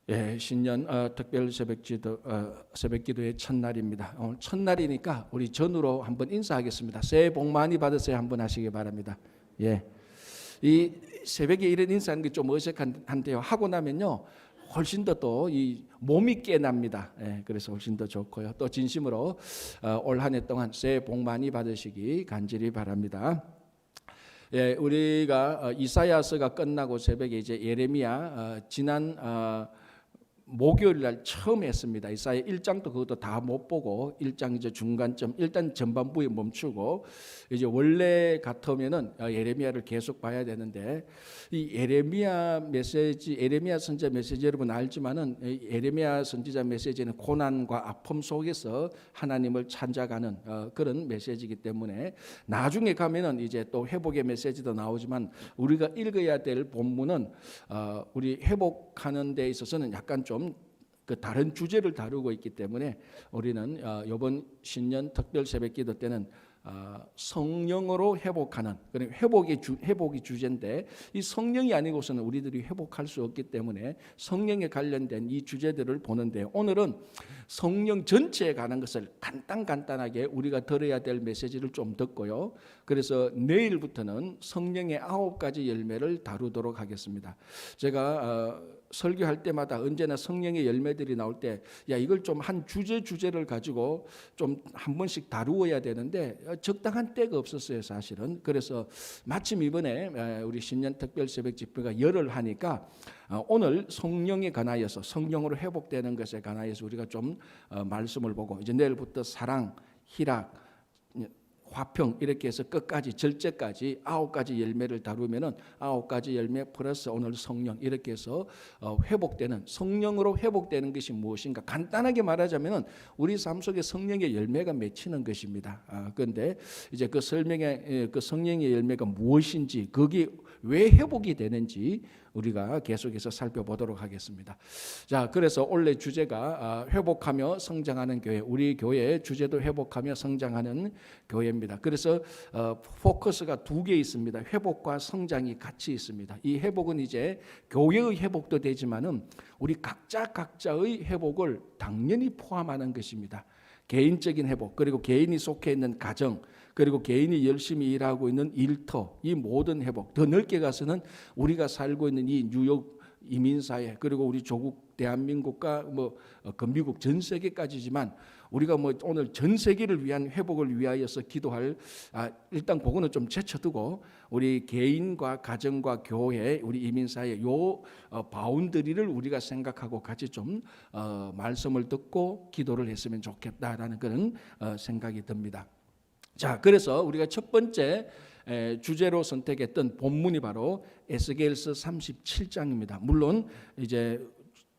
예, 신년 특별 새벽기도의 첫날입니다. 오늘 첫날이니까 우리 전으로 한번 인사하겠습니다. 새해 복 많이 받으세요 한번 하시기 바랍니다. 예, 이 새벽에 이런 인사하는 게 좀 어색한데요. 하고 나면요 훨씬 더 또 이 몸이 깨납니다. 예, 그래서 훨씬 더 좋고요. 또 진심으로 올 한 해 동안 새해 복 많이 받으시기 간절히 바랍니다. 예, 우리가 이사야서가 끝나고 새벽에 이제 예레미야 지난 목요일 날 처음 했습니다. 이사야 1장도 그것도 다 못 보고 1장 이제 중간점 일단 전반부에 멈추고 이제 원래 같으면은 예레미야를 계속 봐야 되는데 이 예레미야 메시지 예레미야 선지자 메시지 여러분 알지만은 예레미야 선지자 메시지는 고난과 아픔 속에서 하나님을 찾아가는 그런 메시지이기 때문에 나중에 가면은 이제 또 회복의 메시지도 나오지만 우리가 읽어야 될 본문은 우리 회복하는 데 있어서는 약간 좀 그 다른 주제를 다루고 있기 때문에 우리는 이번 신년 특별 새벽기도 때는 성령으로 회복하는 그런 회복이 주제인데 이 성령이 아니고서는 우리들이 회복할 수 없기 때문에 성령에 관련된 이 주제들을 보는데 오늘은 성령 전체에 관한 것을 간단하게 우리가 들어야 될 메시지를 좀 듣고요. 그래서 내일부터는 성령의 9가지 열매를 다루도록 하겠습니다. 제가 설교할 때마다 언제나 성령의 열매들이 나올 때 야 이걸 좀 한 주제를 가지고 좀 한 번씩 다루어야 되는데 적당한 때가 없었어요 사실은. 그래서 마침 이번에 우리 신년 특별 새벽 집회가 열흘 하니까 오늘 성령에 관하여서 성령으로 회복되는 것에 관하여서 우리가 좀 말씀을 보고 이제 내일부터 사랑, 희락, 화평 이렇게 해서 끝까지 절제까지 9가지 열매를 다루면은 9가지 열매 플러스 오늘 성령 이렇게 해서 회복되는 성령으로 회복되는 것이 무엇인가 간단하게 말하자면은 우리 삶 속에 성령의 열매가 맺히는 것입니다. 그런데 이제 그 성령의 열매가 무엇인지 그게 왜 회복이 되는지 우리가 계속해서 살펴보도록 하겠습니다. 자, 그래서 원래 주제가 회복하며 성장하는 교회, 우리 교회의 주제도 회복하며 성장하는 교회입니다. 그래서 포커스가 2개 있습니다. 회복과 성장이 같이 있습니다. 이 회복은 이제 교회의 회복도 되지만은 우리 각자의 회복을 당연히 포함하는 것입니다. 개인적인 회복, 그리고 개인이 속해 있는 가정, 그리고 개인이 열심히 일하고 있는 일터, 이 모든 회복, 더 넓게 가서는 우리가 살고 있는 이 뉴욕 이민사회, 그리고 우리 조국 대한민국과 그 미국 전 세계까지지만 우리가 오늘 전 세계를 위한 회복을 위하여서 기도할 일단 그거는 좀 제쳐두고 우리 개인과 가정과 교회, 우리 이민사회 요 바운더리를 우리가 생각하고 같이 좀 말씀을 듣고 기도를 했으면 좋겠다라는 그런 생각이 듭니다. 자, 그래서 우리가 첫 번째 주제로 선택했던 본문이 바로 에스겔서 37장입니다. 물론 이제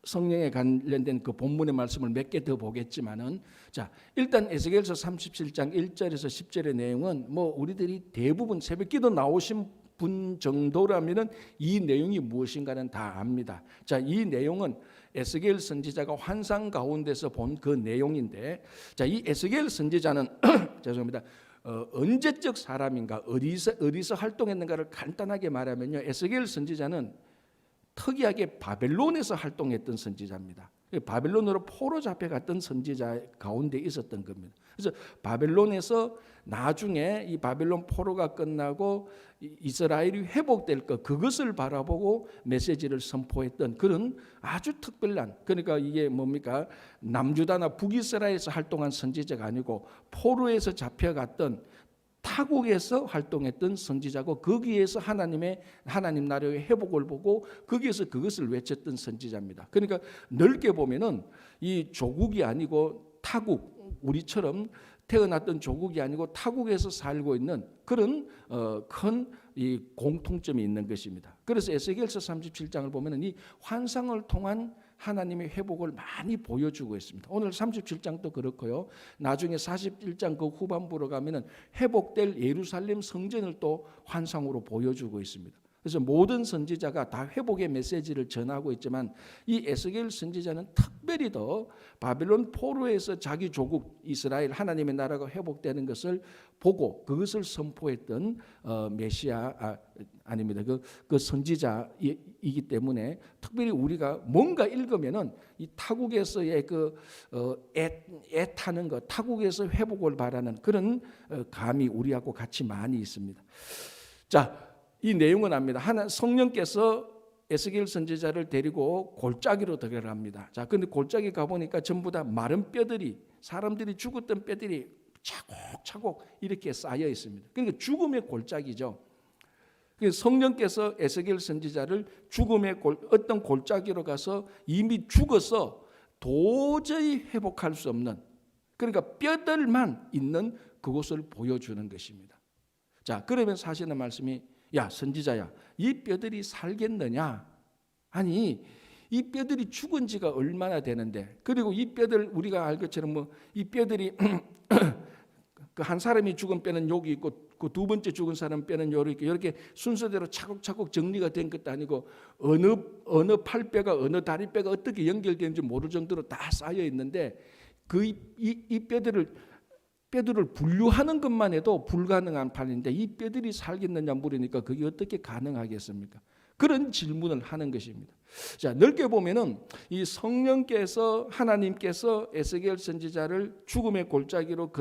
성령에 관련된 그 본문의 말씀을 몇 개 더 보겠지만은 자, 일단 에스겔서 37장 1절에서 10절의 내용은 우리들이 대부분 새벽기도 나오신 분 정도라면은 이 내용이 무엇인가는 다 압니다. 자, 이 내용은 에스겔 선지자가 환상 가운데서 본 그 내용인데 자, 이 에스겔 선지자는 죄송합니다. 언제적 사람인가 어디서 활동했는가를 간단하게 말하면요. 에스겔 선지자는 특이하게 바벨론에서 활동했던 선지자입니다. 바벨론으로 포로 잡혀갔던 선지자 가운데 있었던 겁니다. 그래서 바벨론에서 나중에 이 바벨론 포로가 끝나고 이스라엘이 회복될 것 그것을 바라보고 메시지를 선포했던 그런 아주 특별한 그러니까 이게 뭡니까 남유다나 북이스라엘에서 활동한 선지자가 아니고 포로에서 잡혀갔던 타국에서 활동했던 선지자고 거기에서 하나님 나라의 회복을 보고 거기에서 그것을 외쳤던 선지자입니다. 그러니까 넓게 보면은 이 조국이 아니고 타국 우리처럼 태어났던 조국이 아니고 타국에서 살고 있는 그런 큰 이 공통점이 있는 것입니다. 그래서 에스겔서 37장을 보면은 이 환상을 통한 하나님의 회복을 많이 보여주고 있습니다. 오늘 37장도 그렇고요. 나중에 41장 그 후반부로 가면은 회복될 예루살렘 성전을 또 환상으로 보여주고 있습니다. 그래서 모든 선지자가 다 회복의 메시지를 전하고 있지만 이 에스겔 선지자는 특별히 더 바벨론 포로에서 자기 조국 이스라엘 하나님의 나라가 회복되는 것을 보고 그것을 선포했던 메시아 아닙니다. 그 선지자이기 때문에 특별히 우리가 뭔가 읽으면은 이 타국에서의 애타는 것, 타국에서 회복을 바라는 그런 감이 우리하고 같이 많이 있습니다. 자, 이 내용은 압니다. 성령께서 에스겔 선지자를 데리고 골짜기로 들어갑니다. 자, 근데 골짜기 가보니까 전부 다 마른 뼈들이, 사람들이 죽었던 뼈들이 차곡차곡 이렇게 쌓여 있습니다. 그러니까 죽음의 골짜기죠. 성령께서 에스겔 선지자를 죽음의 어떤 골짜기로 가서 이미 죽어서 도저히 회복할 수 없는, 그러니까 뼈들만 있는 그곳을 보여주는 것입니다. 자, 그러면서 하시는 말씀이, 야 선지자야, 이 뼈들이 살겠느냐? 아니, 이 뼈들이 죽은 지가 얼마나 되는데, 그리고 이 뼈들 우리가 알 것처럼 이 뼈들이 그 한 사람이 죽은 뼈는 여기 있고 그 두 번째 죽은 사람 뼈는 여기 있고 이렇게 순서대로 차곡차곡 정리가 된 것도 아니고 어느 팔뼈가 어느 다리뼈가 어떻게 연결되는지 모를 정도로 다 쌓여 있는데 이 뼈들을 분류하는 것만 해도 불가능한 판인데 이 뼈들이 살겠느냐 물으니까 그게 어떻게 가능하겠습니까? 그런 질문을 하는 것입니다. 자, 넓게 보면은 이 성령께서 하나님께서 에스겔 선지자를 죽음의 골짜기로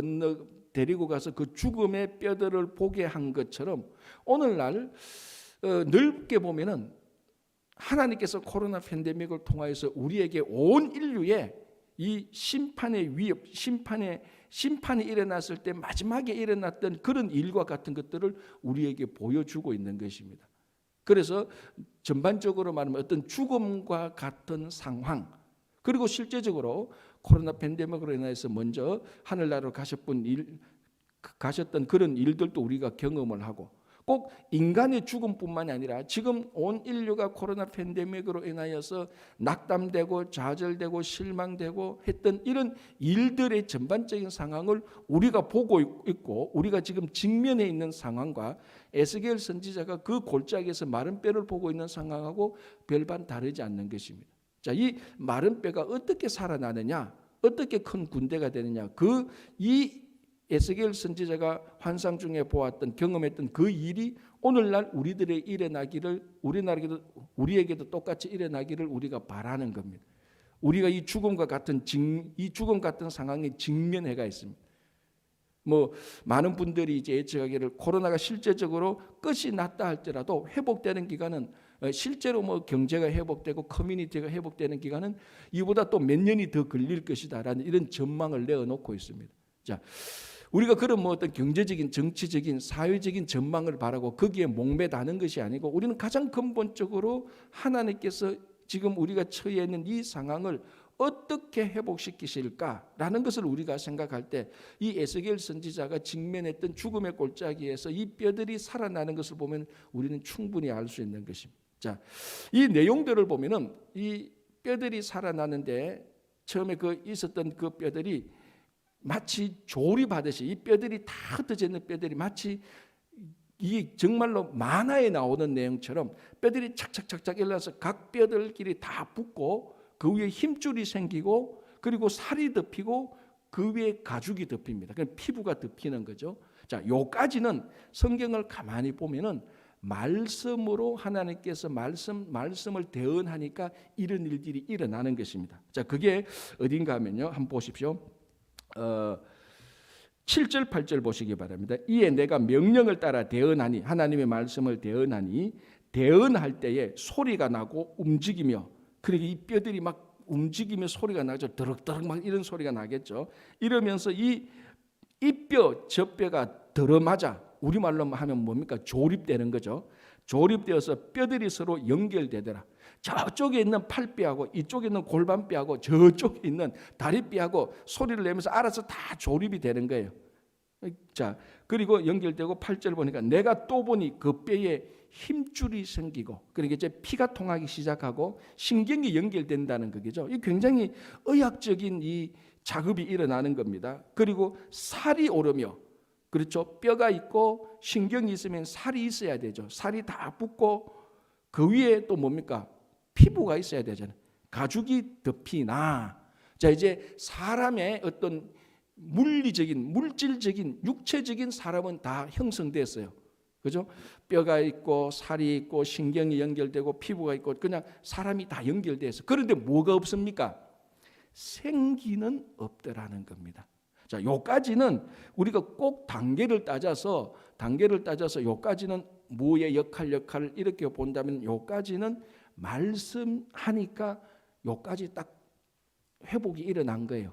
데리고 가서 그 죽음의 뼈들을 보게 한 것처럼 오늘날 넓게 보면은 하나님께서 코로나 팬데믹을 통하여서 우리에게 온 인류의 이 심판의 위협, 심판이 일어났을 때 마지막에 일어났던 그런 일과 같은 것들을 우리에게 보여주고 있는 것입니다. 그래서 전반적으로 말하면 어떤 죽음과 같은 상황, 그리고 실제적으로 코로나 팬데믹으로 인해서 먼저 하늘나라로 가셨던 그런 일들도 우리가 경험을 하고, 꼭 인간의 죽음뿐만이 아니라 지금 온 인류가 코로나 팬데믹으로 인하여서 낙담되고 좌절되고 실망되고 했던 이런 일들의 전반적인 상황을 우리가 보고 있고, 우리가 지금 직면해 있는 상황과 에스겔 선지자가 그 골짜기에서 마른 뼈를 보고 있는 상황하고 별반 다르지 않는 것입니다. 자, 이 마른 뼈가 어떻게 살아나느냐, 어떻게 큰 군대가 되느냐, 이 에스겔 선지자가 환상 중에 보았던, 경험했던 그 일이 오늘날 우리들의 일어나기를, 우리에게도 똑같이 일어나기를 우리가 바라는 겁니다. 우리가 이 죽음 같은 상황에 직면해가 있습니다. 많은 분들이 이제 예측하기를 코로나가 실제적으로 끝이 났다 할지라도 회복되는 기간은, 실제로 경제가 회복되고 커뮤니티가 회복되는 기간은 이보다 또 몇 년이 더 걸릴 것이다라는 이런 전망을 내어놓고 있습니다. 자, 우리가 그런 어떤 경제적인, 정치적인, 사회적인 전망을 바라고 거기에 목매다는 것이 아니고, 우리는 가장 근본적으로 하나님께서 지금 우리가 처해 있는 이 상황을 어떻게 회복시키실까라는 것을 우리가 생각할 때 이 에스겔 선지자가 직면했던 죽음의 골짜기에서 이 뼈들이 살아나는 것을 보면 우리는 충분히 알 수 있는 것입니다. 자, 이 내용들을 보면은 이 뼈들이 살아나는데 처음에 있었던 그 뼈들이 마치 조립하듯이, 이 뼈들이 다 흩어져 있는 뼈들이 마치 이 정말로 만화에 나오는 내용처럼 뼈들이 착착착착 일어나서 각 뼈들끼리 다 붙고 그 위에 힘줄이 생기고, 그리고 살이 덮이고 그 위에 가죽이 덮입니다. 그냥 피부가 덮이는 거죠. 자, 요까지는 성경을 가만히 보면은 말씀으로 하나님께서 말씀을 대언하니까 이런 일들이 일어나는 것입니다. 자, 그게 어딘가 하면요, 한번 보십시오. 7절 8절 보시기 바랍니다. 이에 내가 명령을 따라 대언하니, 하나님의 말씀을 대언하니, 대언할 때에 소리가 나고 움직이며, 그러니까 이 뼈들이 막 움직이며 소리가 나죠. 드럭드럭 막 이런 소리가 나겠죠. 이러면서 이 뼈, 저 뼈가 들어맞아, 우리말로 하면 뭡니까? 조립되는 거죠. 조립되어서 뼈들이 서로 연결되더라. 저쪽에 있는 팔뼈하고 이쪽에 있는 골반뼈하고 저쪽에 있는 다리뼈하고 소리를 내면서 알아서 다 조립이 되는 거예요. 자, 그리고 연결되고 8절 보니까 내가 또 보니 그 뼈에 힘줄이 생기고, 그러니까 이제 피가 통하기 시작하고 신경이 연결된다는 거겠죠. 이 굉장히 의학적인 이 작업이 일어나는 겁니다. 그리고 살이 오르며, 그렇죠? 뼈가 있고 신경이 있으면 살이 있어야 되죠. 살이 다 붙고 그 위에 또 뭡니까? 피부가 있어야 되잖아요. 가죽이 덮이나. 자, 이제 사람의 어떤 물리적인, 물질적인, 육체적인 사람은 다 형성됐어요. 그죠? 뼈가 있고 살이 있고 신경이 연결되고 피부가 있고 그냥 사람이 다 연결돼서. 그런데 뭐가 없습니까? 생기는 없더라는 겁니다. 자, 요까지는 우리가 꼭 단계를 따져서 요까지는 뭐의 역할을 이렇게 본다면 요까지는 말씀하니까 요까지 딱 회복이 일어난 거예요.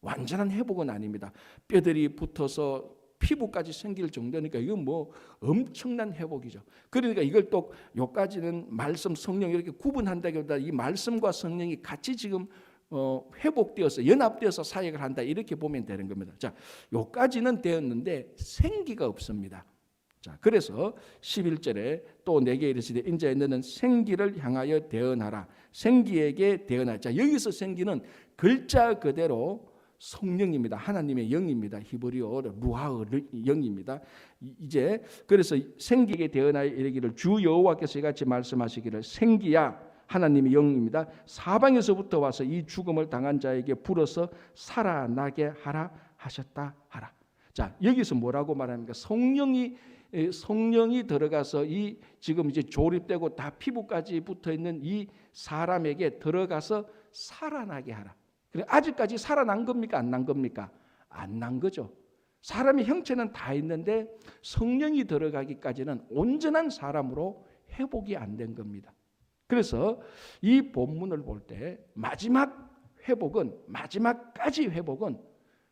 완전한 회복은 아닙니다. 뼈들이 붙어서 피부까지 생길 정도니까 이건 뭐 엄청난 회복이죠. 그러니까 이걸 또 요까지는 말씀, 성령 이렇게 구분한다기보다 이 말씀과 성령이 같이 지금 회복되어서 연합되어서 사역을 한다 이렇게 보면 되는 겁니다. 자, 요까지는 되었는데 생기가 없습니다. 자, 그래서 11절에 또 내게 이르시되 인자에 너는 생기를 향하여 대언하라. 생기에게 대언하라. 자, 여기서 생기는 글자 그대로 성령입니다. 하나님의 영입니다. 히브리어로 루하의 영입니다. 이제 그래서 생기에게 대언하여 이르기를 주 여호와께서 이같이 말씀하시기를 생기야 하나님의 영입니다. 사방에서부터 와서 이 죽음을 당한 자에게 불어서 살아나게 하라 하셨다 하라. 자, 여기서 뭐라고 말합니까? 성령이 들어가서 이 지금 이제 조립되고 다 피부까지 붙어 있는 이 사람에게 들어가서 살아나게 하라. 아직까지 살아난 겁니까? 안 난 겁니까? 안 난 거죠. 사람의 형체는 다 있는데 성령이 들어가기까지는 온전한 사람으로 회복이 안 된 겁니다. 그래서 이 본문을 볼 때 마지막까지 회복은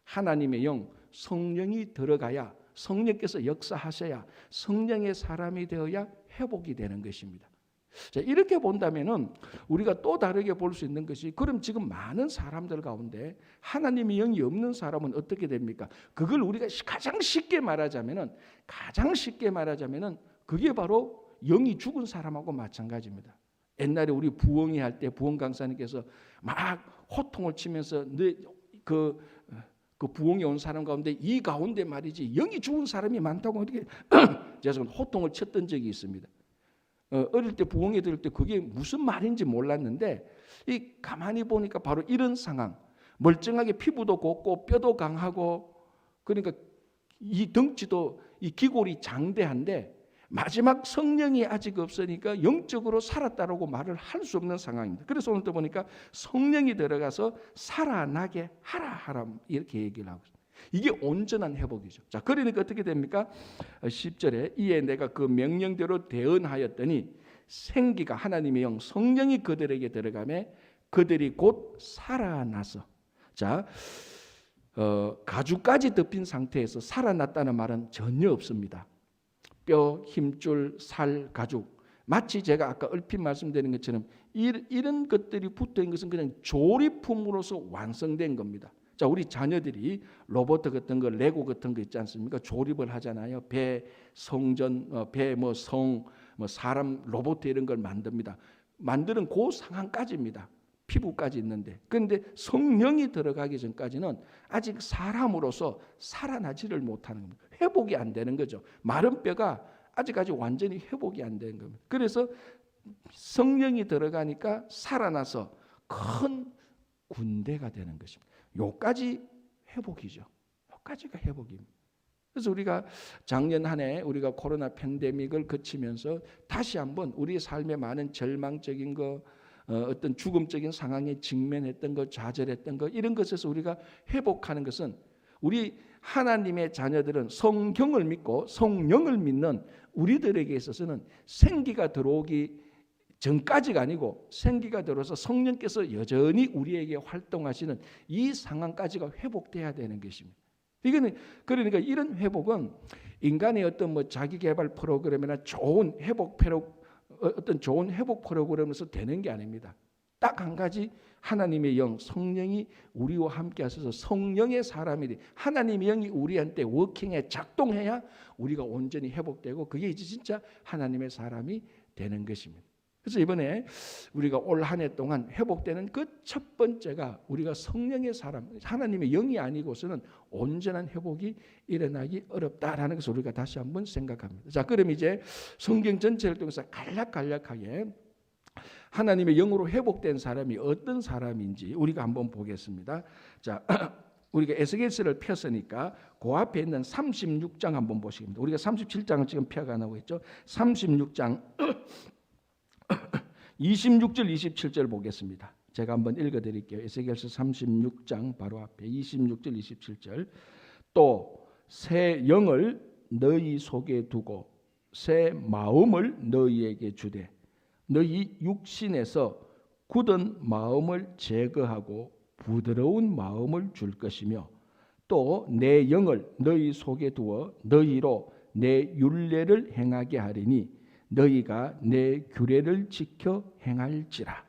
하나님의 영, 성령이 들어가야, 성령께서 역사하셔야, 성령의 사람이 되어야 회복이 되는 것입니다. 자, 이렇게 본다면은 우리가 또 다르게 볼 수 있는 것이, 그럼 지금 많은 사람들 가운데 하나님의 영이 없는 사람은 어떻게 됩니까? 그걸 우리가 가장 쉽게 말하자면은 그게 바로 영이 죽은 사람하고 마찬가지입니다. 옛날에 우리 부엉이 할 때 부엉 강사님께서 막 호통을 치면서 그 부엉이 온 사람 가운데 이 가운데 말이지 영이 죽은 사람이 많다고 이렇게 죄송합니다. 호통을 쳤던 적이 있습니다. 어릴 때 부엉이 들을 때 그게 무슨 말인지 몰랐는데 이 가만히 보니까 바로 이런 상황, 멀쩡하게 피부도 곱고 뼈도 강하고 그러니까 이 덩치도 이 기골이 장대한데 마지막 성령이 아직 없으니까 영적으로 살았다라고 말을 할 수 없는 상황입니다. 그래서 오늘 또 보니까 성령이 들어가서 살아나게 하라 이렇게 얘기를 하고 있습니다. 이게 온전한 회복이죠. 자, 그러니까 어떻게 됩니까? 10절에 이에 내가 그 명령대로 대언하였더니 생기가 하나님의 영 성령이 그들에게 들어가매 그들이 곧 살아나서, 자, 가죽까지 덮인 상태에서 살아났다는 말은 전혀 없습니다. 뼈, 힘줄, 살, 가죽, 마치 제가 아까 얼핏 말씀드린 것처럼 이런 것들이 붙어있는 것은 그냥 조립품으로서 완성된 겁니다. 자, 우리 자녀들이 로봇 같은 거, 레고 같은 거 있지 않습니까? 조립을 하잖아요. 배, 성전, 배, 성, 사람, 로봇 이런 걸 만듭니다. 만드는 그 상황까지입니다. 피부까지 있는데, 그런데 성령이 들어가기 전까지는 아직 사람으로서 살아나지를 못하는 겁니다. 회복이 안 되는 거죠. 마른 뼈가 아직까지 완전히 회복이 안 되는 겁니다. 그래서 성령이 들어가니까 살아나서 큰 군대가 되는 것입니다. 요까지 회복이죠. 요까지가 회복입니다. 그래서 우리가 작년 한 해 우리가 코로나 팬데믹을 거치면서 다시 한번 우리의 삶에 많은 절망적인 거, 어떤 죽음적인 상황에 직면했던 것, 좌절했던 것, 이런 것에서 우리가 회복하는 것은, 우리 하나님의 자녀들은 성경을 믿고 성령을 믿는 우리들에게 있어서는 생기가 들어오기 전까지가 아니고 생기가 들어서 성령께서 여전히 우리에게 활동하시는 이 상황까지가 회복돼야 되는 것입니다. 이거는 그러니까 이런 회복은 인간의 어떤 자기 개발 프로그램이나 좋은 회복 프로그램에서 되는 게 아닙니다. 딱 한 가지, 하나님의 영, 성령이 우리와 함께 하셔서 성령의 사람이 돼, 하나님의 영이 우리한테 워킹해 작동해야 우리가 온전히 회복되고 그게 이제 진짜 하나님의 사람이 되는 것입니다. 그래서 이번에 우리가 올 한 해 동안 회복되는 그 첫 번째가 우리가 성령의 사람, 하나님의 영이 아니고서는 온전한 회복이 일어나기 어렵다라는 것을 우리가 다시 한번 생각합니다. 자, 그럼 이제 성경 전체를 통해서 간략하게 하나님의 영으로 회복된 사람이 어떤 사람인지 우리가 한번 보겠습니다. 자, 우리가 에스겔서를 폈으니까 그 앞에 있는 36장 한번 보시겠습니다. 우리가 37장을 지금 펴가 나오고 있죠. 36장 26절 27절 보겠습니다. 제가 한번 읽어드릴게요. 에스겔서 36장 바로 앞에 26절 27절. 또 새 영을 너희 속에 두고 새 마음을 너희에게 주되 너희 육신에서 굳은 마음을 제거하고 부드러운 마음을 줄 것이며 또 내 영을 너희 속에 두어 너희로 내 율례를 행하게 하리니 너희가 내 규례를 지켜 행할지라.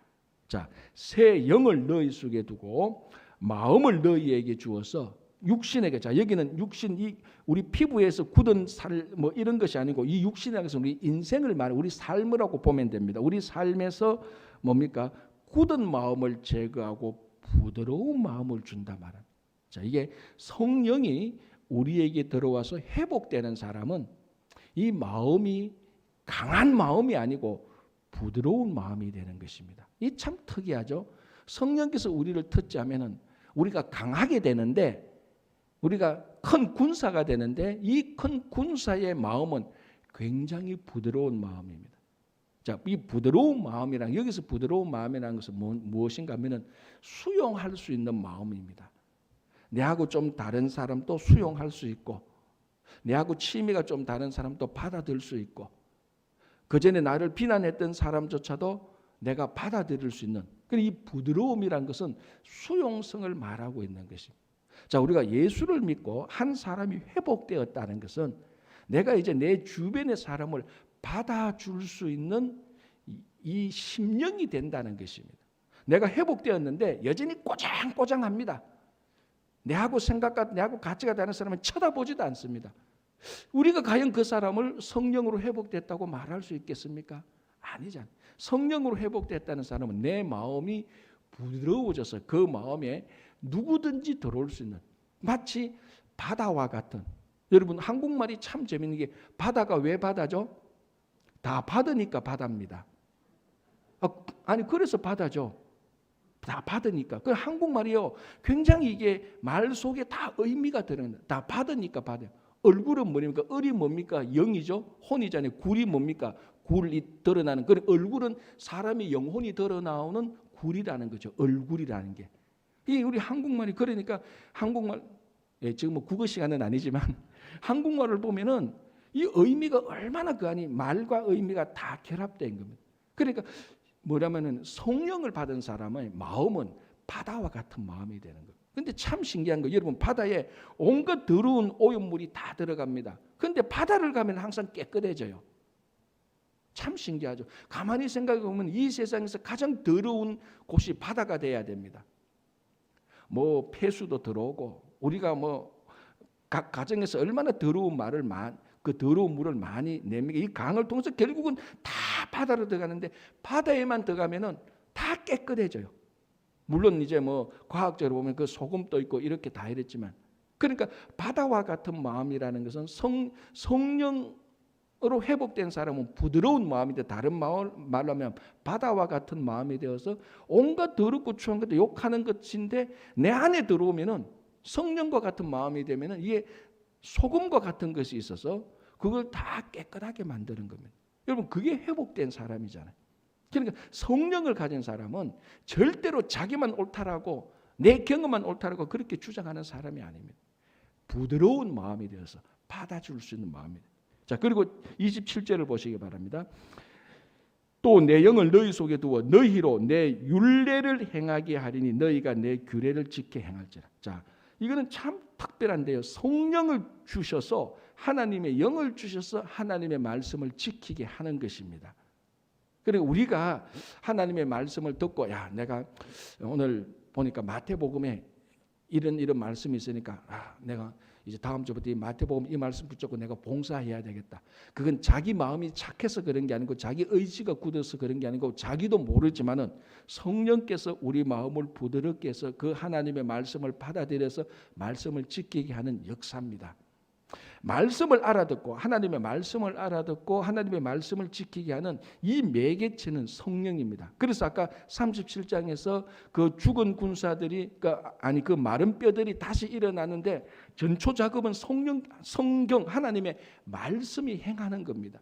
자, 새 영을 너희 속에 두고 마음을 너희에게 주어서 육신에게, 자 여기는 육신, 이 우리 피부에서 굳은 살 뭐 이런 것이 아니고 이 육신이라는 것은 우리 인생을 말해 우리 삶이라고 보면 됩니다. 우리 삶에서 뭡니까? 굳은 마음을 제거하고 부드러운 마음을 준다 말합니다. 자, 이게 성령이 우리에게 들어와서 회복되는 사람은 이 마음이 강한 마음이 아니고 부드러운 마음이 되는 것입니다. 이 참 특이하죠. 성령께서 우리를 터치하면은 우리가 강하게 되는데, 우리가 큰 군사가 되는데, 이 큰 군사의 마음은 굉장히 부드러운 마음입니다. 자, 이 부드러운 마음이랑, 여기서 부드러운 마음이라는 것은 무엇인가 하면은 수용할 수 있는 마음입니다. 내하고 좀 다른 사람도 수용할 수 있고, 내하고 취미가 좀 다른 사람도 받아들일 수 있고, 그전에 나를 비난했던 사람조차도 내가 받아들일 수 있는, 이 부드러움이란 것은 수용성을 말하고 있는 것입니다. 자, 우리가 예수를 믿고 한 사람이 회복되었다는 것은 내가 이제 내 주변의 사람을 받아줄 수 있는 이 심령이 된다는 것입니다. 내가 회복되었는데 여전히 꼬장꼬장합니다. 내하고 생각과 내하고 가치가 다른 사람은 쳐다보지도 않습니다. 우리가 과연 그 사람을 성령으로 회복됐다고 말할 수 있겠습니까? 아니잖아요. 성령으로 회복됐다는 사람은 내 마음이 부드러워져서 그 마음에 누구든지 들어올 수 있는, 마치 바다와 같은, 여러분 한국말이 참 재밌는 게, 바다가 왜 바다죠? 다 받으니까 바다입니다. 아니 그래서 바다죠. 다 받으니까. 그 한국말이요, 굉장히 이게 말 속에 다 의미가 들어있는, 다 받으니까 바다. 얼굴은 뭡니까? 을이 뭡니까? 영이죠. 혼이잖아요. 굴이 뭡니까? 굴이 드러나는. 그 얼굴은 사람이 영혼이 드러나오는 굴이라는 거죠. 얼굴이라는 게. 이 우리 한국말이, 그러니까 한국말, 지금 뭐 국어 시간은 아니지만 한국말을 보면은 이 의미가 얼마나 그 안이 말과 의미가 다 결합된 겁니다. 그러니까 뭐냐면은 성령을 받은 사람의 마음은 바다와 같은 마음이 되는 거예요. 근데 참 신기한 거, 여러분 바다에 온갖 더러운 오염물이 다 들어갑니다. 근데 바다를 가면 항상 깨끗해져요. 참 신기하죠. 가만히 생각해 보면 이 세상에서 가장 더러운 곳이 바다가 돼야 됩니다. 뭐 폐수도 들어오고, 우리가 뭐 각 가정에서 얼마나 더러운 그 더러운 물을 많이 냅니까? 이 강을 통해서 결국은 다 바다로 들어가는데, 바다에만 들어가면은 다 깨끗해져요. 물론 이제 뭐 과학적으로 보면 그 소금도 있고 이렇게 다 이랬지만, 그러니까 바다와 같은 마음이라는 것은 성령으로 회복된 사람은 부드러운 마음인데, 다른 말로 하면 바다와 같은 마음이 되어서 온갖 더럽고 추한 것도 욕하는 것인데, 내 안에 들어오면은 성령과 같은 마음이 되면은 이게 소금과 같은 것이 있어서 그걸 다 깨끗하게 만드는 겁니다. 여러분 그게 회복된 사람이잖아요. 그러니까 성령을 가진 사람은 절대로 자기만 옳다라고, 내 경험만 옳다라고 그렇게 주장하는 사람이 아닙니다. 부드러운 마음이 되어서 받아줄 수 있는 마음입니다. 자, 그리고 27절을 보시기 바랍니다. 또 내 영을 너희 속에 두어 너희로 내 율례를 행하게 하리니 너희가 내 규례를 지켜 행할지라. 자, 이거는 참 특별한데요. 성령을 주셔서, 하나님의 영을 주셔서 하나님의 말씀을 지키게 하는 것입니다. 그리고 우리가 하나님의 말씀을 듣고, 야, 내가 오늘 보니까 마태복음에 이런 말씀이 있으니까 내가 이제 다음 주부터 이 마태복음 이 말씀 붙잡고 내가 봉사해야 되겠다. 그건 자기 마음이 착해서 그런 게 아니고 자기 의지가 굳어서 그런 게 아니고 자기도 모르지만은 성령께서 우리 마음을 부드럽게 해서 그 하나님의 말씀을 받아들여서 말씀을 지키게 하는 역사입니다. 말씀을 알아듣고 하나님의 말씀을 알아듣고 하나님의 말씀을 지키게 하는 이 매개체는 성령입니다. 그래서 아까 37장에서 그 죽은 군사들이 그 마른 뼈들이 다시 일어나는데 전초 작업은 성경 하나님의 말씀이 행하는 겁니다.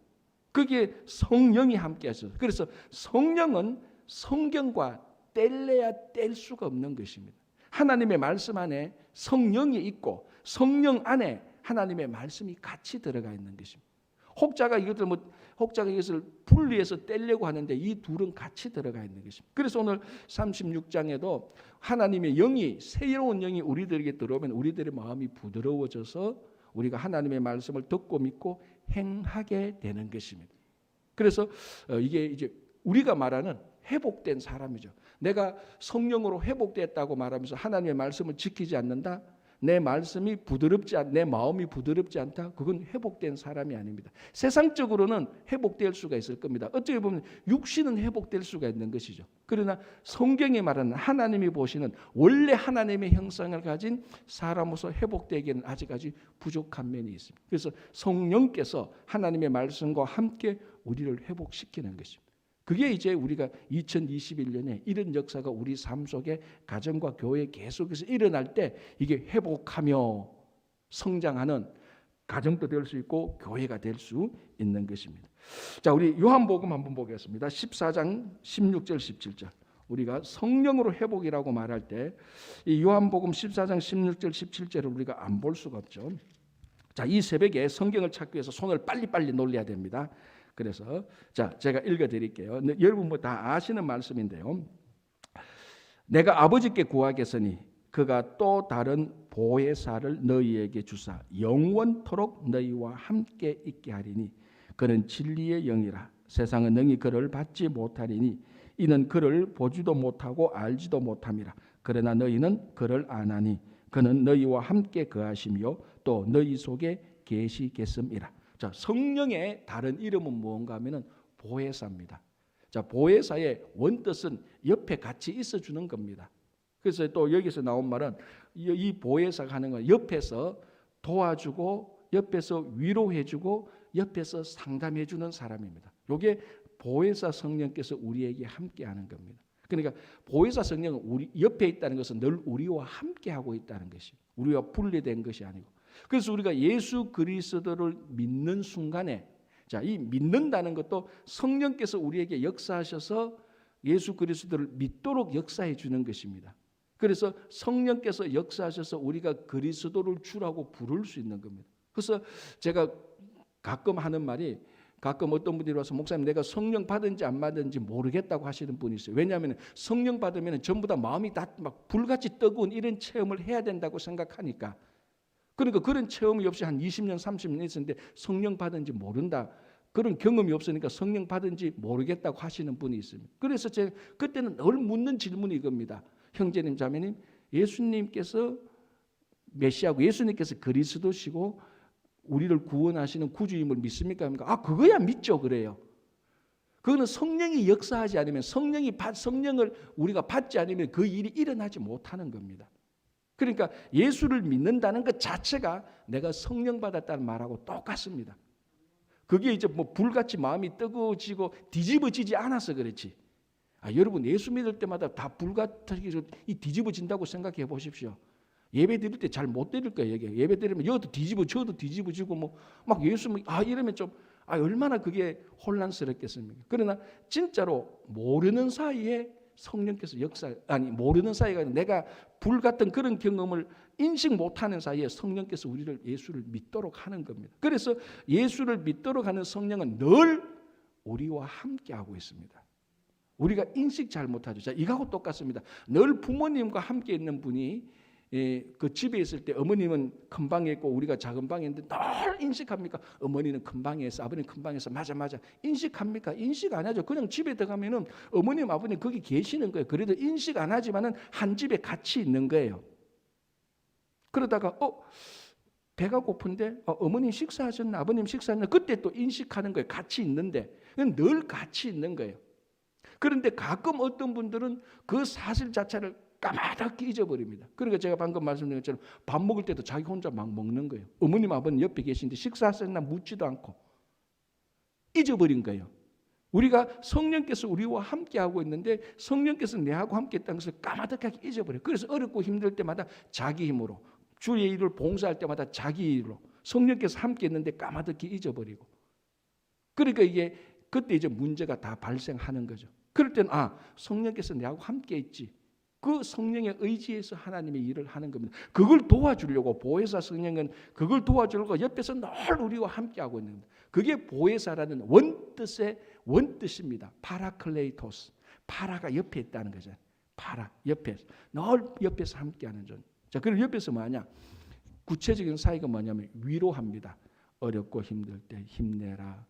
그게 성령이 함께 하셔서 그래서 성령은 성경과 뗄래야 뗄 수가 없는 것입니다. 하나님의 말씀 안에 성령이 있고 성령 안에 하나님의 말씀이 같이 들어가 있는 것입니다. 혹자가 이것을 분리해서 떼려고 하는데 이 둘은 같이 들어가 있는 것입니다. 그래서 오늘 36장에도 하나님의 영이 새로운 영이 우리들에게 들어오면 우리들의 마음이 부드러워져서 우리가 하나님의 말씀을 듣고 믿고 행하게 되는 것입니다. 그래서 이게 이제 우리가 말하는 회복된 사람이죠. 내가 성령으로 회복됐다고 말하면서 하나님의 말씀을 지키지 않는다. 내 말씀이 내 마음이 부드럽지 않다. 그건 회복된 사람이 아닙니다. 세상적으로는 회복될 수가 있을 겁니다. 어떻게 보면 육신은 회복될 수가 있는 것이죠. 그러나 성경이 말하는 하나님이 보시는 원래 하나님의 형상을 가진 사람으로서 회복되기에는 아직까지 부족한 면이 있습니다. 그래서 성령께서 하나님의 말씀과 함께 우리를 회복시키는 것입니다. 그게 이제 우리가 2021년에 이런 역사가 우리 삶 속에 가정과 교회에 계속해서 일어날 때 이게 회복하며 성장하는 가정도 될 수 있고 교회가 될 수 있는 것입니다. 자, 우리 요한복음 한번 보겠습니다. 14장 16절 17절. 우리가 성령으로 회복이라고 말할 때 이 요한복음 14장 16절 17절을 우리가 안 볼 수가 없죠. 자, 이 새벽에 성경을 찾기 위해서 손을 빨리빨리 놀려야 됩니다. 그래서 제가 읽어드릴게요. 여러분 뭐 다 아시는 말씀인데요. 내가 아버지께 구하겠으니 그가 또 다른 보혜사를 너희에게 주사 영원토록 너희와 함께 있게 하리니 그는 진리의 영이라. 세상은 능히 그를 받지 못하리니 이는 그를 보지도 못하고 알지도 못함이라. 그러나 너희는 그를 아나니 그는 너희와 함께 거하시며 또 너희 속에 계시겠음이라. 자, 성령의 다른 이름은 무언가 하면은 보혜사입니다. 자, 보혜사의 원뜻은 옆에 같이 있어주는 겁니다. 그래서 또 여기서 나온 말은 이 보혜사가 하는 건 옆에서 도와주고 옆에서 위로해주고 옆에서 상담해주는 사람입니다. 이게 보혜사 성령께서 우리에게 함께하는 겁니다. 그러니까 보혜사 성령은 우리 옆에 있다는 것은 늘 우리와 함께하고 있다는 것이 우리와 분리된 것이 아니고 그래서 우리가 예수 그리스도를 믿는 순간에 이 믿는다는 것도 성령께서 우리에게 역사하셔서 예수 그리스도를 믿도록 역사해 주는 것입니다. 그래서 성령께서 역사하셔서 우리가 그리스도를 주라고 부를 수 있는 겁니다. 그래서 제가 가끔 하는 말이 가끔 어떤 분들이 와서 목사님 내가 성령 받은지 안 받은지 모르겠다고 하시는 분이 있어요. 왜냐하면 성령 받으면 전부 다 마음이 다 막 불같이 뜨거운 이런 체험을 해야 된다고 생각하니까 그러니까 그런 체험이 없이 한 20년 30년 있었는데 성령 받은지 모른다. 그런 경험이 없으니까 성령 받은지 모르겠다고 하시는 분이 있습니다. 그래서 제가 그때는 늘 묻는 질문이 이겁니다. 형제님 자매님 예수님께서 메시아고 예수님께서 그리스도시고 우리를 구원하시는 구주임을 믿습니까? 아 그거야 믿죠 그래요. 그거는 성령이 역사하지 않으면 성령을 우리가 받지 않으면 그 일이 일어나지 못하는 겁니다. 그러니까 예수를 믿는다는 것 자체가 내가 성령 받았다는 말하고 똑같습니다. 그게 이제 뭐 불같이 마음이 뜨거워지고 뒤집어지지 않아서 그렇지. 여러분 예수 믿을 때마다 다 불같이 뒤집어진다고 생각해 보십시오. 예배 드릴 때 잘 못 드릴 거예요. 예배 드리면 여도 뒤집어 저도 뒤집어지고 뭐 막 예수 이러면 좀 얼마나 그게 혼란스럽겠습니까? 그러나 진짜로 모르는 사이에 성령께서 모르는 사이가 아니라 내가 불 같은 그런 경험을 인식 못하는 사이에 성령께서 예수를 믿도록 하는 겁니다. 그래서 예수를 믿도록 하는 성령은 늘 우리와 함께하고 있습니다. 우리가 인식 잘 못하죠. 자, 이거하고 똑같습니다. 늘 부모님과 함께 있는 분이 그 집에 있을 때 어머님은 큰 방에 있고 우리가 작은 방에 있는데 늘 인식합니까? 어머니는 큰 방에 있어, 아버님 큰 방에 있어. 맞아. 인식합니까? 인식 안 하죠. 그냥 집에 들어가면은 어머님, 아버님 거기 계시는 거예요. 그래도 인식 안 하지만은 한 집에 같이 있는 거예요. 그러다가 배가 고픈데 어머님 식사하셨나? 아버님 식사하셨나? 그때 또 인식하는 거예요. 같이 있는데. 늘 같이 있는 거예요. 그런데 가끔 어떤 분들은 그 사실 자체를 까마득히 잊어버립니다. 그러니까 제가 방금 말씀드린 것처럼 밥 먹을 때도 자기 혼자 막 먹는 거예요. 어머님 아버님 옆에 계신데 식사하셨나 묻지도 않고 잊어버린 거예요. 우리가 성령께서 우리와 함께하고 있는데 성령께서 내하고 함께했다는 것을 까마득하게 잊어버려요. 그래서 어렵고 힘들 때마다 자기 힘으로, 주의 일을 봉사할 때마다 자기 일로, 성령께서 함께했는데 까마득히 잊어버리고, 그러니까 이게 그때 이제 문제가 다 발생하는 거죠. 그럴 때는 성령께서 내하고 함께했지. 그 성령의 의지에서 하나님의 일을 하는 겁니다. 그걸 도와주려고 보혜사 성령은 그걸 도와주려고 옆에서 늘 우리와 함께하고 있는 겁니다. 그게 보혜사라는 원뜻입니다. 파라클레이토스. 파라가 옆에 있다는 거죠. 파라, 옆에서. 늘 옆에서 함께하는 존재. 자, 그럼 옆에서 뭐냐? 구체적인 사이가 뭐냐면 위로합니다. 어렵고 힘들 때 힘내라.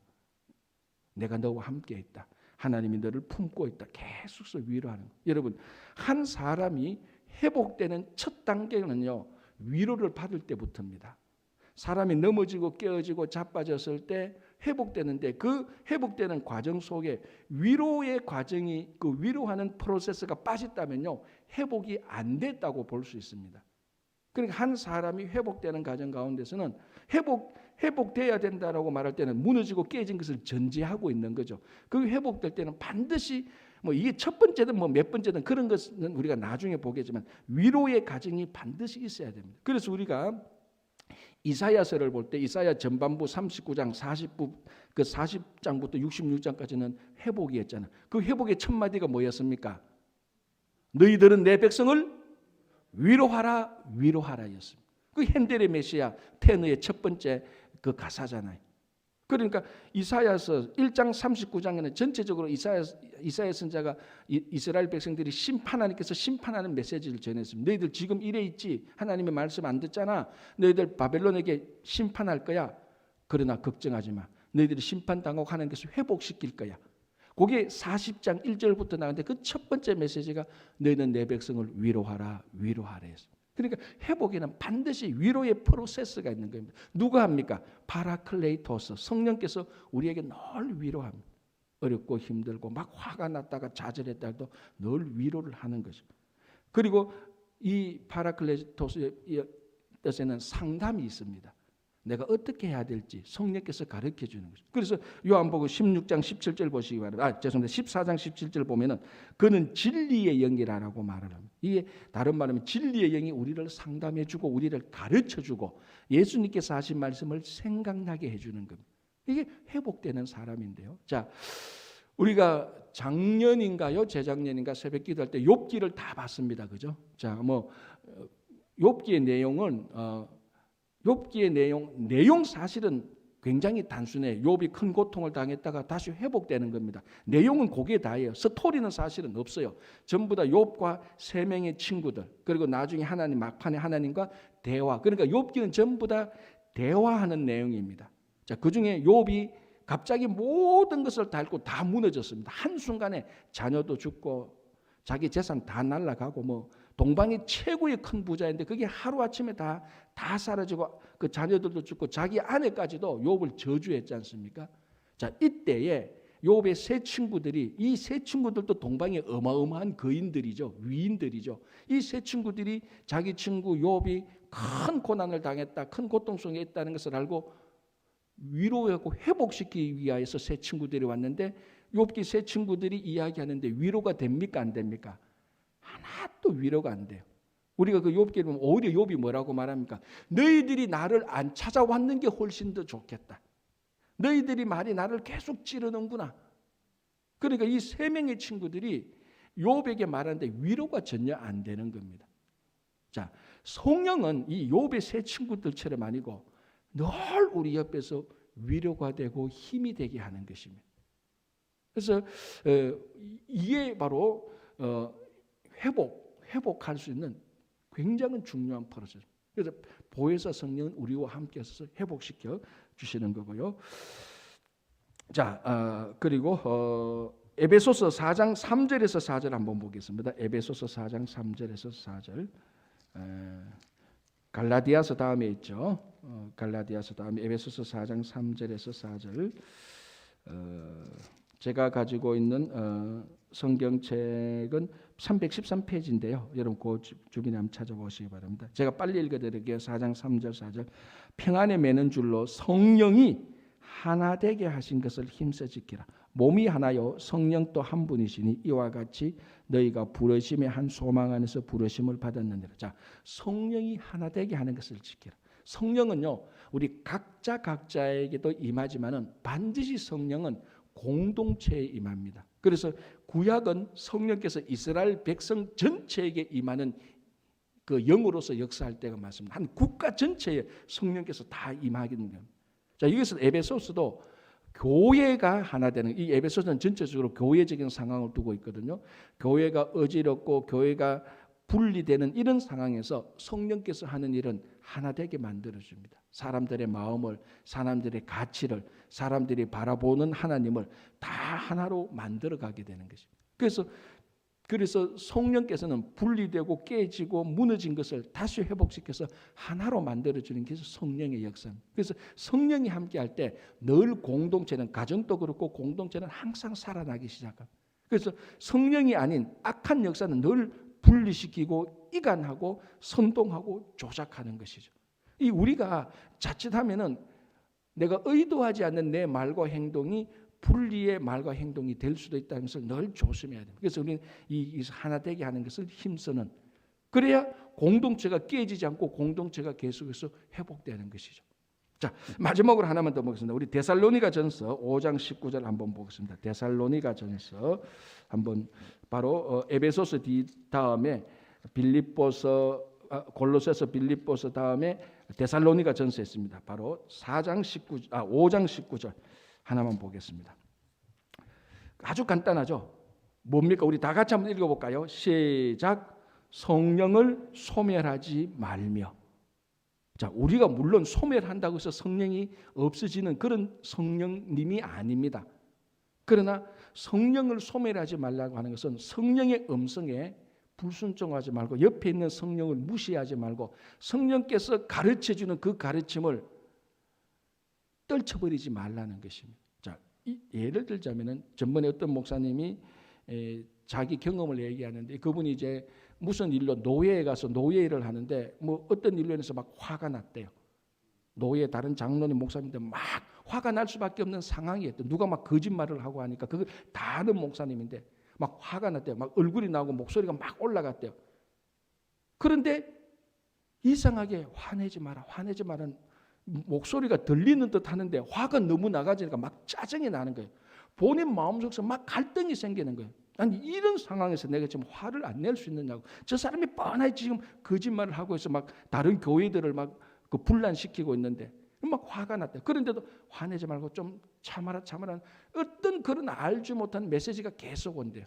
내가 너와 함께 있다. 하나님이 너를 품고 있다. 계속해서 위로하는 거예요. 여러분, 한 사람이 회복되는 첫 단계는요, 위로를 받을 때부터입니다. 사람이 넘어지고 깨어지고 자빠졌을 때 회복되는데 그 회복되는 과정 속에 위로의 과정이, 그 위로하는 프로세스가 빠졌다면요, 회복이 안 됐다고 볼 수 있습니다. 그러니까 한 사람이 회복되는 과정 가운데서는 회복돼야 된다라고 말할 때는 무너지고 깨진 것을 전제하고 있는 거죠. 그 회복될 때는 반드시 이게 첫 번째든 몇 번째든 그런 것은 우리가 나중에 보겠지만 위로의 과정이 반드시 있어야 됩니다. 그래서 우리가 이사야서를 볼 때 이사야 전반부 39장 40장부터 66장까지는 회복이었잖아요. 그 회복의 첫 마디가 뭐였습니까? 너희들은 내 백성을 위로하라, 위로하라였습니다. 그 핸델의 메시아 테너의 첫 번째 그 가사잖아요. 그러니까 이사야서 1장 39장에는 전체적으로 이사야 선자가 이스라엘 백성들이 하나님께서 심판하는 메시지를 전했습니다. 너희들 지금 이래 있지? 하나님의 말씀 안 듣잖아. 너희들 바벨론에게 심판할 거야. 그러나 걱정하지 마. 너희들이 심판당하고 하나님께서 회복시킬 거야. 그게 40장 1절부터 나오는데 그 첫 번째 메시지가 너희는 내 백성을 위로하라, 위로하라 했습니다. 그러니까 회복에는 반드시 위로의 프로세스가 있는 겁니다. 누가 합니까? 파라클레이토스, 성령께서 우리에게 늘 위로합니다. 어렵고 힘들고 막 화가 났다가 좌절했다 해도 늘 위로를 하는 거죠. 그리고 이 파라클레이토스의 뜻에는 상담이 있습니다. 내가 어떻게 해야 될지 성령께서 가르쳐 주는 거죠. 그래서 요한복음 16장 17절 보시기 바랍니다. 14장 17절 보면은 그는 진리의 영이라고 말을 합니다. 이게 다른 말하면 진리의 영이 우리를 상담해 주고 우리를 가르쳐 주고 예수님께서 하신 말씀을 생각나게 해 주는 겁니다. 이게 회복되는 사람인데요. 자, 우리가 작년인가요? 재작년인가 새벽 기도할 때 욥기를 다 봤습니다. 그죠? 자, 욥기의 내용은 욥기의 내용 사실은 굉장히 단순해. 욥이 큰 고통을 당했다가 다시 회복되는 겁니다. 내용은 그게 다예요. 스토리는 사실은 없어요. 전부 다 욥과 세 명의 친구들, 그리고 나중에 하나님 막판에 하나님과 대화. 그러니까 욥기는 전부 다 대화하는 내용입니다. 자, 그중에 욥이 갑자기 모든 것을 다 잃고 다 무너졌습니다. 한순간에 자녀도 죽고 자기 재산 다 날아가고 동방이 최고의 큰 부자인데 그게 하루아침에 다 사라지고 그 자녀들도 죽고 자기 아내까지도 욥을 저주했지 않습니까? 자, 이때에 욥의 세 친구들이, 이 세 친구들도 동방의 어마어마한 거인들이죠. 위인들이죠. 이 세 친구들이 자기 친구 욥이 큰 고난을 당했다, 큰 고통 속에 있다는 것을 알고 위로하고 회복시키기 위하여서 세 친구들이 왔는데 욥기 세 친구들이 이야기하는데 위로가 됩니까? 안 됩니까? 하나도 위로가 안 돼요. 우리가 그 욥기를 보면 오히려 욥이 뭐라고 말합니까? 너희들이 나를 안 찾아왔는 게 훨씬 더 좋겠다. 너희들이 말이 나를 계속 찌르는구나. 그러니까 이 세 명의 친구들이 욥에게 말하는데 위로가 전혀 안 되는 겁니다. 자, 성령은 이 욥의 세 친구들처럼 아니고 늘 우리 옆에서 위로가 되고 힘이 되게 하는 것입니다. 그래서 이게 바로 회복할 수 있는 굉장히 중요한 프로세스. 그래서 보혜사 성령은 우리와 함께해서 회복시켜 주시는 거고요. 자, 그리고 에베소서 4장 3절에서 4절 한번 보겠습니다. 에베소서 4장 3절에서 4절. 갈라디아서 다음에 있죠. 갈라디아서 다음에 에베소서 4장 3절에서 4절. 제가 가지고 있는 성경책은 313페이지인데요. 여러분 그 주변에 한번 찾아보시기 바랍니다. 제가 빨리 읽어드릴게요. 4장 3절 4절. 평안에 매는 줄로 성령이 하나 되게 하신 것을 힘써 지키라. 몸이 하나요 성령 또 한 분이시니 이와 같이 너희가 부르심의 한 소망 안에서 부르심을 받았느니라. 자, 성령이 하나 되게 하는 것을 지키라. 성령은요 우리 각자에게도 임하지만은 반드시 성령은 공동체에 임합니다. 그래서 구약은 성령께서 이스라엘 백성 전체에게 임하는 그 영으로서 역사할 때가 많습니다. 한 국가 전체에 성령께서 다 임하기는 겁니다. 자, 여기서 에베소서도 교회가 하나 되는, 이 에베소서는 전체적으로 교회적인 상황을 두고 있거든요. 교회가 어지럽고 교회가 분리되는 이런 상황에서 성령께서 하는 일은 하나 되게 만들어줍니다. 사람들의 마음을, 사람들의 가치를, 사람들이 바라보는 하나님을 다 하나로 만들어가게 되는 것입니다. 그래서 성령께서는 분리되고 깨지고 무너진 것을 다시 회복시켜서 하나로 만들어주는 게 성령의 역사입니다. 그래서 성령이 함께할 때 늘 공동체는, 가정도 그렇고 공동체는 항상 살아나기 시작합니다. 그래서 성령이 아닌 악한 역사는 늘 분리시키고 이간하고 선동하고 조작하는 것이죠. 이 우리가 자칫하면은 내가 의도하지 않는 내 말과 행동이 분리의 말과 행동이 될 수도 있다는 것을 늘 조심해야 됩니다. 그래서 우리는 이 하나 되게 하는 것을 힘쓰는, 그래야 공동체가 깨지지 않고 공동체가 계속해서 회복되는 것이죠. 자, 마지막으로 하나만 더 보겠습니다. 우리 데살로니가전서 5장 19절 한번 보겠습니다. 데살로니가전서 한번 바로 에베소서 다음에 빌립보서, 골로새서, 빌립보서 다음에 데살로니가전서 있습니다. 바로 5장 19절 하나만 보겠습니다. 아주 간단하죠. 뭡니까? 우리 다 같이 한번 읽어볼까요? 시작. 성령을 소멸하지 말며. 자, 우리가 물론 소멸한다고 해서 성령이 없어지는 그런 성령님이 아닙니다. 그러나 성령을 소멸하지 말라고 하는 것은 성령의 음성에 불순종하지 말고, 옆에 있는 성령을 무시하지 말고, 성령께서 가르쳐주는 그 가르침을 떨쳐버리지 말라는 것입니다. 자, 예를 들자면은 전번에 어떤 목사님이 자기 경험을 얘기하는데, 그분이 이제 무슨 일로 노예에 가서 노예 일을 하는데 뭐 어떤 일로 인해서 막 화가 났대요. 노예 다른 장로님 목사님들 막 화가 날 수밖에 없는 상황이었대. 누가 막 거짓말을 하고 하니까 그걸 다 아는 목사님인데 막 화가 났대요. 막 얼굴이 나오고 목소리가 막 올라갔대요. 그런데 이상하게 화내지 마라, 화내지 마라는 목소리가 들리는 듯 하는데 화가 너무 나가지니까 막 짜증이 나는 거예요. 본인 마음속에서 막 갈등이 생기는 거예요. 아니, 이런 상황에서 내가 지금 화를 안 낼 수 있느냐고. 저 사람이 뻔하게 지금 거짓말을 하고 있어. 막 다른 교회들을 막 그 분란시키고 있는데 막 화가 났대요. 그런데도 화내지 말고 좀 참아라. 어떤 그런 알지 못한 메시지가 계속 온대요.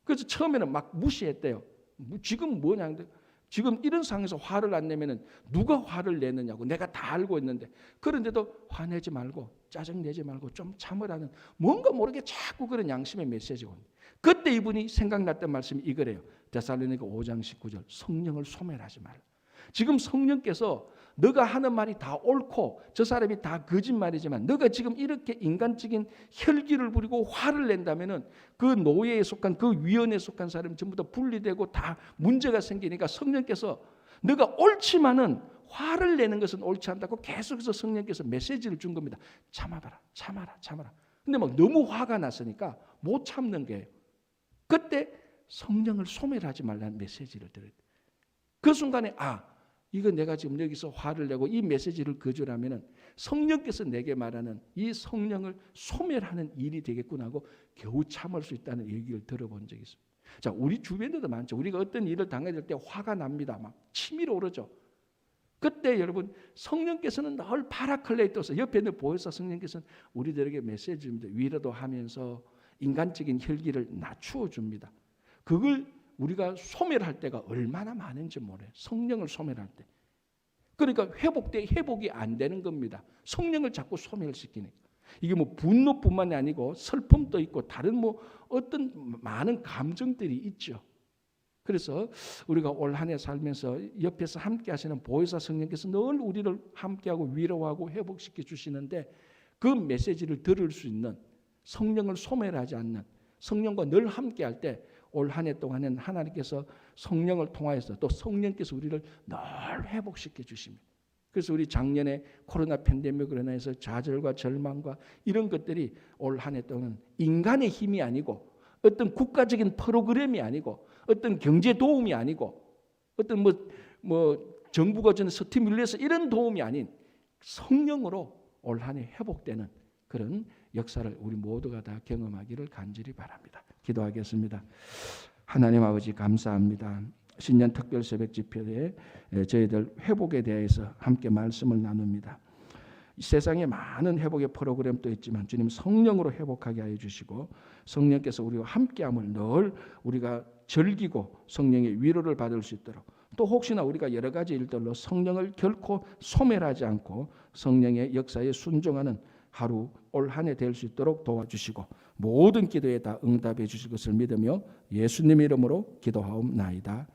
그래서 처음에는 막 무시했대요. 지금 뭐냐. 지금 이런 상황에서 화를 안 내면은 누가 화를 내느냐고. 내가 다 알고 있는데. 그런데도 화내지 말고 짜증내지 말고 좀 참으라는, 뭔가 모르게 자꾸 그런 양심의 메시지가 옵니다. 그때 이분이 생각났던 말씀이 이거래요. 데살로니가 5장 19절. 성령을 소멸하지 말라. 지금 성령께서 너가 하는 말이 다 옳고 저 사람이 다 거짓말이지만 너가 지금 이렇게 인간적인 혈기를 부리고 화를 낸다면은 그 노예에 속한, 그 위원회에 속한 사람이 전부 다 분리되고 다 문제가 생기니까 성령께서 너가 옳지만은 화를 내는 것은 옳지 않다고 계속해서 성령께서 메시지를 준 겁니다. 참아라. 근데 막 너무 화가 났으니까 못 참는 거예요. 그때 성령을 소멸하지 말라는 메시지를 들어요. 그 순간에 이거 내가 지금 여기서 화를 내고 이 메시지를 거절하면은 성령께서 내게 말하는 이 성령을 소멸하는 일이 되겠구나 하고 겨우 참을 수 있다는 얘기를 들어본 적이 있습니다. 자, 우리 주변에도 많죠. 우리가 어떤 일을 당할 때 화가 납니다. 막 치밀 오르죠. 그때 여러분, 성령께서는 늘 파라클레이 떠서 옆에 있는 보혜사 성령께서는 우리들에게 메시지 줍니다. 위로도 하면서 인간적인 혈기를 낮추어 줍니다. 그걸 우리가 소멸할 때가 얼마나 많은지 모르요. 성령을 소멸할 때. 그러니까 회복이 안 되는 겁니다. 성령을 자꾸 소멸시키니까. 이게 뭐 분노뿐만이 아니고 슬픔도 있고 다른 뭐 어떤 많은 감정들이 있죠. 그래서 우리가 올 한 해 살면서 옆에서 함께 하시는 보혜사 성령께서 늘 우리를 함께하고 위로하고 회복시켜 주시는데 그 메시지를 들을 수 있는, 성령을 소멸하지 않는, 성령과 늘 함께할 때 올 한 해 동안은 하나님께서 성령을 통하여서 또 성령께서 우리를 늘 회복시켜 주십니다. 그래서 우리 작년에 코로나 팬데믹으로 인해서 좌절과 절망과 이런 것들이 올 한 해 동안 인간의 힘이 아니고 어떤 국가적인 프로그램이 아니고 어떤 경제 도움이 아니고 어떤 정부가 주는 스티뮬러스 이런 도움이 아닌 성령으로 올 한 해 회복되는 그런 역사를 우리 모두가 다 경험하기를 간절히 바랍니다. 기도하겠습니다. 하나님 아버지 감사합니다. 신년 특별 새벽 집회에 저희들 회복에 대해서 함께 말씀을 나눕니다. 이 세상에 많은 회복의 프로그램도 있지만 주님 성령으로 회복하게 하여 주시고 성령께서 우리와 함께함을 늘 우리가 즐기고 성령의 위로를 받을 수 있도록 또 혹시나 우리가 여러 가지 일들로 성령을 결코 소멸하지 않고 성령의 역사에 순종하는 하루 올 한 해 될 수 있도록 도와주시고 모든 기도에 다 응답해 주실 것을 믿으며 예수님 이름으로 기도하옵나이다.